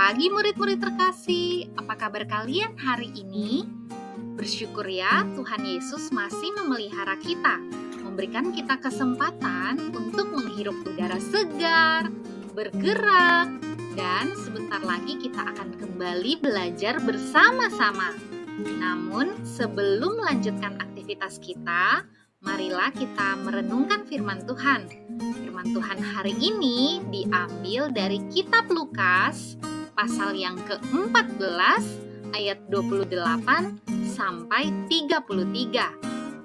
pagi murid-murid terkasih, apa kabar kalian hari ini? Bersyukur ya Tuhan Yesus masih memelihara kita, memberikan kita kesempatan untuk menghirup udara segar, bergerak, dan sebentar lagi kita akan kembali belajar bersama-sama. Namun sebelum melanjutkan aktivitas kita, marilah kita merenungkan firman Tuhan. Firman Tuhan hari ini diambil dari kitab Lukas, pasal yang ke-14, ayat 28 sampai 33.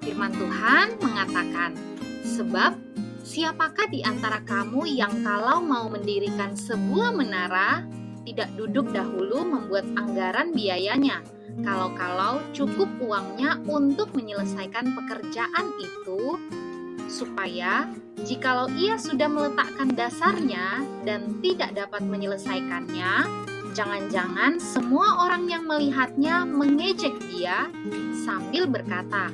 Firman Tuhan mengatakan, "Sebab siapakah di antara kamu yang kalau mau mendirikan sebuah menara, tidak duduk dahulu membuat anggaran biayanya, kalau-kalau cukup uangnya untuk menyelesaikan pekerjaan itu, supaya jikalau ia sudah meletakkan dasarnya dan tidak dapat menyelesaikannya, jangan-jangan semua orang yang melihatnya mengejek dia sambil berkata,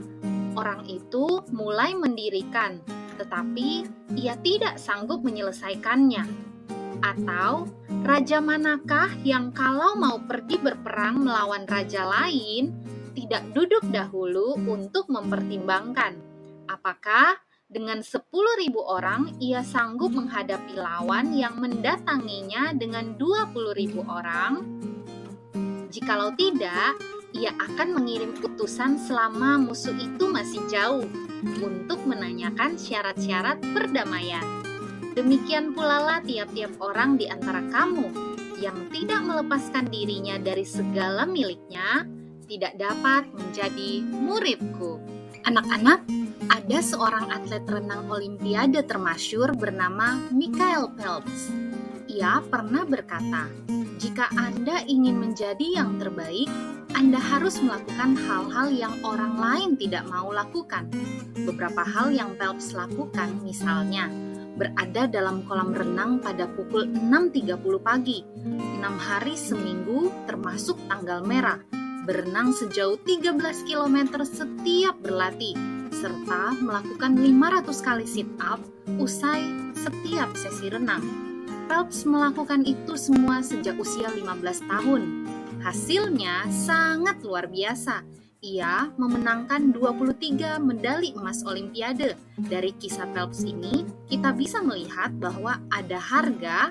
'Orang itu mulai mendirikan, tetapi ia tidak sanggup menyelesaikannya.' Atau, raja manakah yang kalau mau pergi berperang melawan raja lain, tidak duduk dahulu untuk mempertimbangkan, apakah dengan 10.000 orang ia sanggup menghadapi lawan yang mendatanginya dengan 20.000 orang? Jikalau tidak, ia akan mengirim utusan selama musuh itu masih jauh untuk menanyakan syarat-syarat perdamaian. Demikian pula lah tiap-tiap orang di antara kamu yang tidak melepaskan dirinya dari segala miliknya, tidak dapat menjadi muridku." Anak-anak, ada seorang atlet renang olimpiade termasyur bernama Michael Phelps. Ia pernah berkata, "Jika Anda ingin menjadi yang terbaik, Anda harus melakukan hal-hal yang orang lain tidak mau lakukan." Beberapa hal yang Phelps lakukan misalnya, berada dalam kolam renang pada pukul 6.30 pagi, 6 hari seminggu termasuk tanggal merah, berenang sejauh 13 km setiap berlatih, serta melakukan 500 kali sit-up usai setiap sesi renang. Phelps melakukan itu semua sejak usia 15 tahun. Hasilnya sangat luar biasa. Ia memenangkan 23 medali emas olimpiade. Dari kisah Phelps ini, kita bisa melihat bahwa ada harga,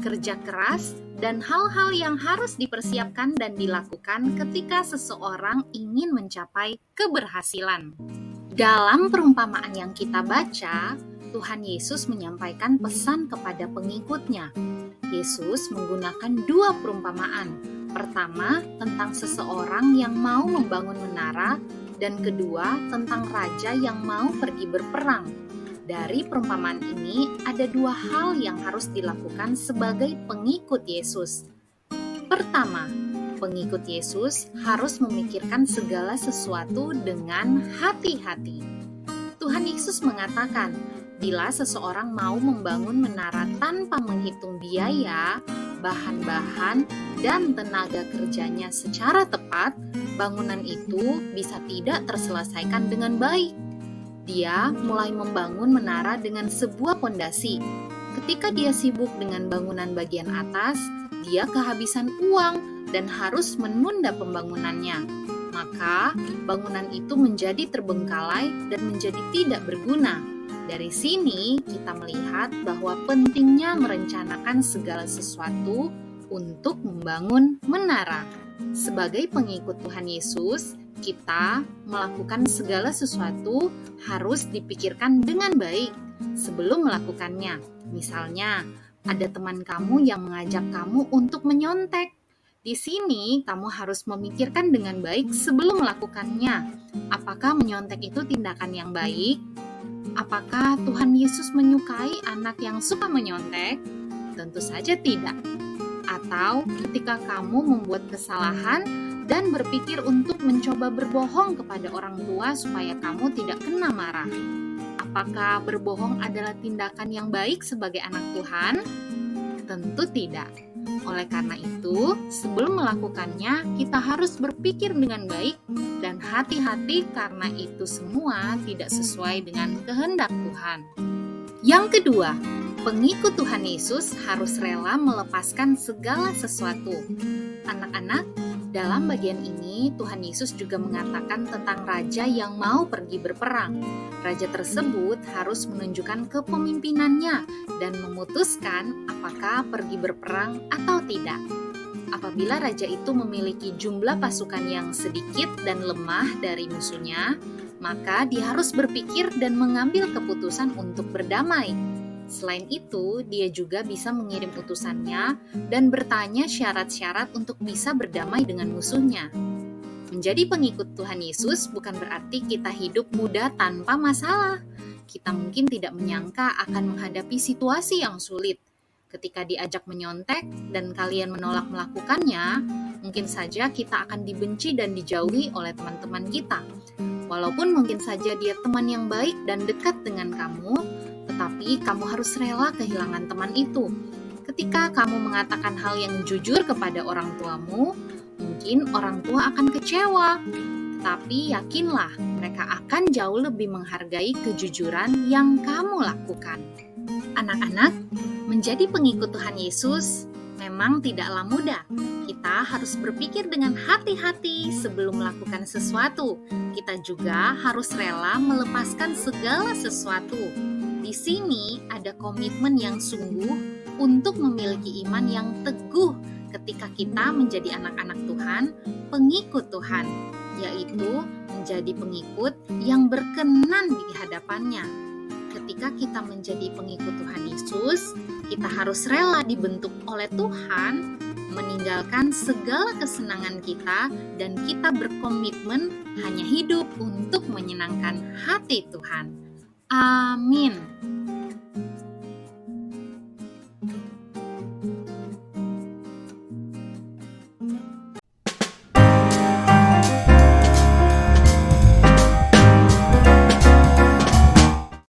kerja keras, dan hal-hal yang harus dipersiapkan dan dilakukan ketika seseorang ingin mencapai keberhasilan. Dalam perumpamaan yang kita baca, Tuhan Yesus menyampaikan pesan kepada pengikutnya. Yesus menggunakan 2 perumpamaan. Pertama, tentang seseorang yang mau membangun menara, dan kedua, tentang raja yang mau pergi berperang. Dari perumpamaan ini, ada 2 hal yang harus dilakukan sebagai pengikut Yesus. Pertama, pengikut Yesus harus memikirkan segala sesuatu dengan hati-hati. Tuhan Yesus mengatakan, bila seseorang mau membangun menara tanpa menghitung biaya, bahan-bahan, dan tenaga kerjanya secara tepat, bangunan itu bisa tidak terselesaikan dengan baik. Dia mulai membangun menara dengan sebuah pondasi. Ketika dia sibuk dengan bangunan bagian atas, dia kehabisan uang dan harus menunda pembangunannya. Maka, bangunan itu menjadi terbengkalai dan menjadi tidak berguna. Dari sini, kita melihat bahwa pentingnya merencanakan segala sesuatu untuk membangun menara. Sebagai pengikut Tuhan Yesus, kita melakukan segala sesuatu harus dipikirkan dengan baik sebelum melakukannya. Misalnya, ada teman kamu yang mengajak kamu untuk menyontek. Di sini, kamu harus memikirkan dengan baik sebelum melakukannya. Apakah menyontek itu tindakan yang baik? Apakah Tuhan Yesus menyukai anak yang suka menyontek? Tentu saja tidak. Atau ketika kamu membuat kesalahan dan berpikir untuk mencoba berbohong kepada orang tua supaya kamu tidak kena marah. Apakah berbohong adalah tindakan yang baik sebagai anak Tuhan? Tentu tidak. Oleh karena itu, sebelum melakukannya, kita harus berpikir dengan baik dan hati-hati karena itu semua tidak sesuai dengan kehendak Tuhan. Yang kedua, pengikut Tuhan Yesus harus rela melepaskan segala sesuatu. Anak-anak, dalam bagian ini Tuhan Yesus juga mengatakan tentang raja yang mau pergi berperang. Raja tersebut harus menunjukkan kepemimpinannya dan memutuskan apakah pergi berperang atau tidak. Apabila raja itu memiliki jumlah pasukan yang sedikit dan lemah dari musuhnya, maka dia harus berpikir dan mengambil keputusan untuk berdamai. Selain itu, dia juga bisa mengirim utusannya dan bertanya syarat-syarat untuk bisa berdamai dengan musuhnya. Menjadi pengikut Tuhan Yesus bukan berarti kita hidup mudah tanpa masalah. Kita mungkin tidak menyangka akan menghadapi situasi yang sulit. Ketika diajak menyontek dan kalian menolak melakukannya, mungkin saja kita akan dibenci dan dijauhi oleh teman-teman kita. Walaupun mungkin saja dia teman yang baik dan dekat dengan kamu, tetapi kamu harus rela kehilangan teman itu. Ketika kamu mengatakan hal yang jujur kepada orang tuamu, mungkin orang tua akan kecewa. Tapi yakinlah, mereka akan jauh lebih menghargai kejujuran yang kamu lakukan. Anak-anak, menjadi pengikut Tuhan Yesus memang tidaklah mudah. Kita harus berpikir dengan hati-hati sebelum melakukan sesuatu. Kita juga harus rela melepaskan segala sesuatu. Di sini ada komitmen yang sungguh untuk memiliki iman yang teguh ketika kita menjadi anak-anak Tuhan, pengikut Tuhan, yaitu menjadi pengikut yang berkenan di hadapannya. Ketika kita menjadi pengikut Tuhan Yesus, kita harus rela dibentuk oleh Tuhan, meninggalkan segala kesenangan kita, dan kita berkomitmen hanya hidup untuk menyenangkan hati Tuhan. Amin.